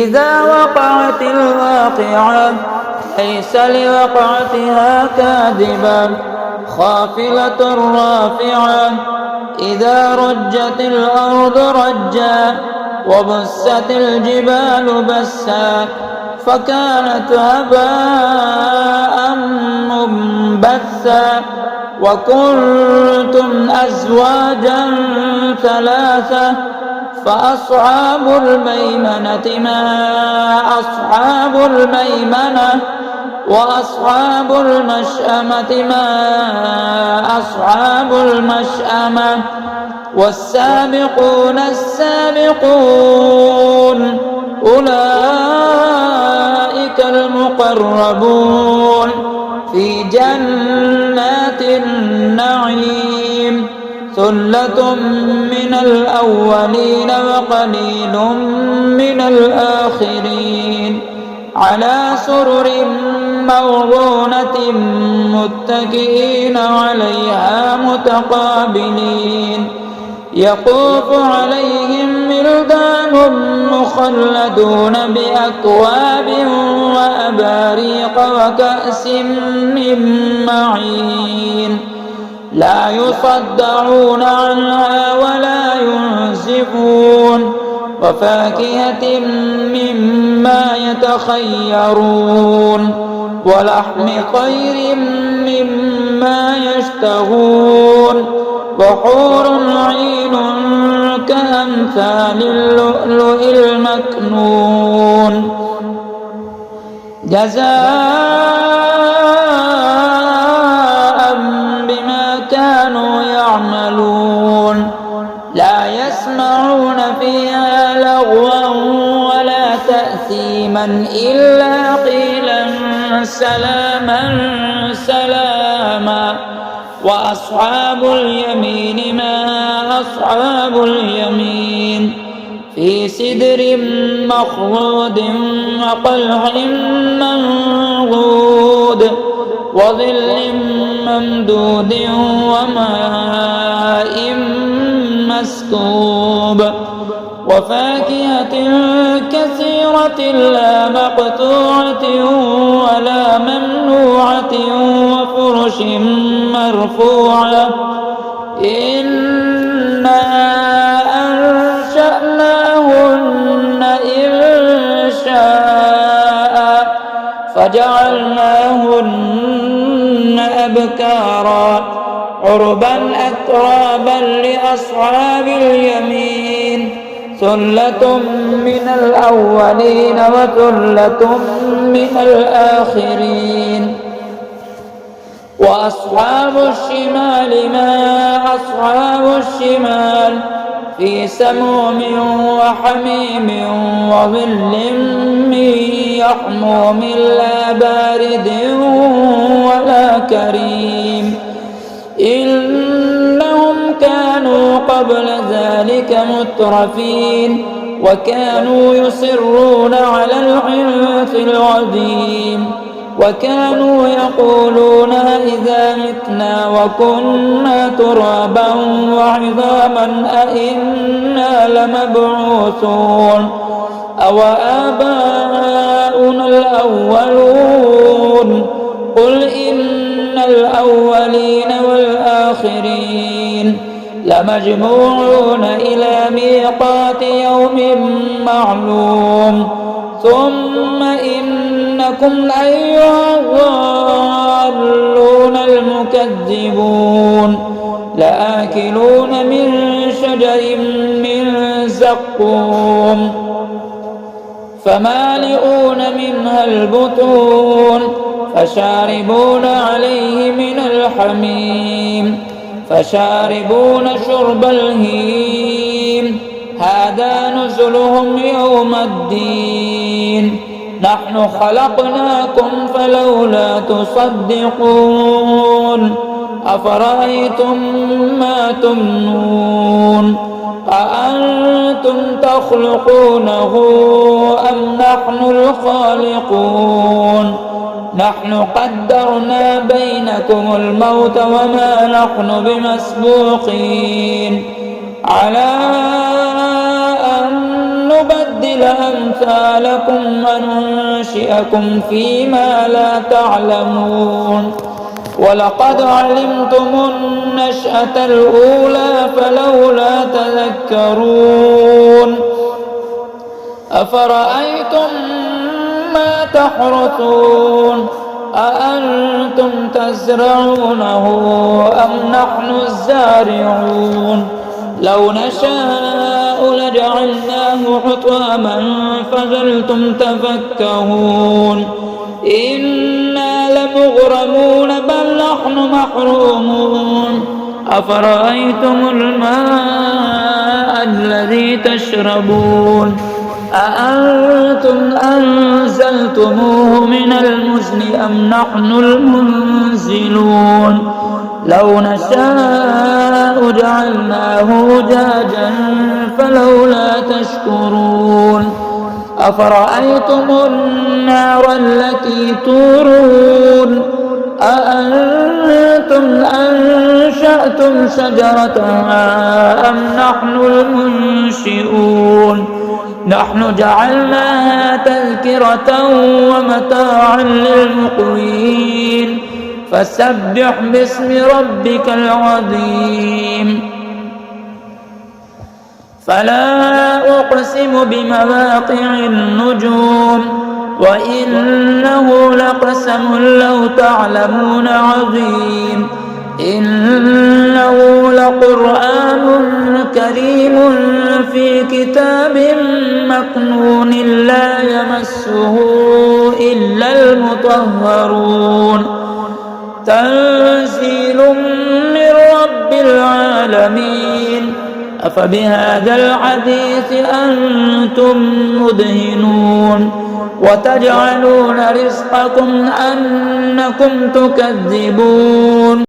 إذا وقعت الواقعة ليس لوقعتها كاذبة خافضة رافعة إذا رجت الأرض رجا وبست الجبال بسا فكانت هباء منبثا وكنتم أزواجا ثلاثة فأصحاب الميمنة ما أصحاب الميمنة وأصحاب المشأمة ما أصحاب المشأمة والسابقون السابقون أولئك المقربون في جنات النعيم ثلة من الأولين وقليل من الآخرين على سرر موضونة متكئين عليها متقابلين يطوف عليهم ولدان مخلدون بأكواب وأباريق وكأس من معين لا يصدعون عنها ولا ينزفون وفاكهة مما يتخيرون ولحم طير مما يشتهون وحور عين كأمثال اللؤلؤ المكنون جزاء بما كانوا يعملون لا يسمعون فيها لغوا ولا تأثيما إلا قيلا سلاما سلاما وأصحاب اليمين ما أصحاب اليمين في سدر مخضود وطلح منضود وظل ممدود وماء مسكوب وفاكهة كثيرة لا مقطوعة ولا ممنوعة وفرش مرفوعة إنا أنشأناهن إنشاء فجعلناهن أبكارا عربا أترابا لأصحاب اليمين ثلة من الأولين وثلة من الآخرين وأصحاب الشمال ما أصحاب الشمال في سموم وحميم وظل من يحموم لا بارد ولا كريم إنهم كانوا قبل ذلك مترفين وكانوا يصرون على الحنث العظيم وكانوا يقولون إذا متنا وكنا ترابا وعظاما أئنا لمبعوثون أوآباؤنا الأولون قل إن الأولين والآخرين لمجموعون إلى ميقات يوم معلوم ثم إنكم أيها الضالون المكذبون لآكلون من شجر من زقوم فمالئون منها البطون فشاربون عليه من الحميم فشاربون شرب الهيم هذا نزلهم يوم الدين نحن خلقناكم فلولا تصدقون أفرأيتم ما تمنون أأنتم تخلقونه أم نحن الخالقون نحن قدرنا بينكم الموت وما نحن بمسبوقين على أن نبدل أمثالكم أمثالكم وننشئكم فيما لا تعلمون ولقد علمتم النشأة الأولى فلولا تذكرون أفرأيتم ما تحرثون أأنتم تزرعونه أم نحن الزارعون لو نشاء لجعلناه حطاما فظلتم تفكهون إنا لمغرمون بل نحن محرومون أفرأيتم الماء الذي تشربون أأنتم أنزلتموه من المزن أم نحن المنزلون لو نشاء جعلناه أجاجا فلولا تشكرون أفرأيتم النار التي تورون أأنتم أنشأتم شجرتها أم نحن المنشئون نحن جعلناها تذكرة ومتاعا للمقوين فسبح باسم ربك العظيم فلا أقسم بمواقع النجوم وإنه لقسم لو تعلمون عظيم إنه لقرآن كريم في كتاب مكنون لا يمسه إلا المطهرون تنزيل من رب العالمين أفبهذا الحديث أنتم مدهنون وتجعلون رزقكم أنكم تكذبون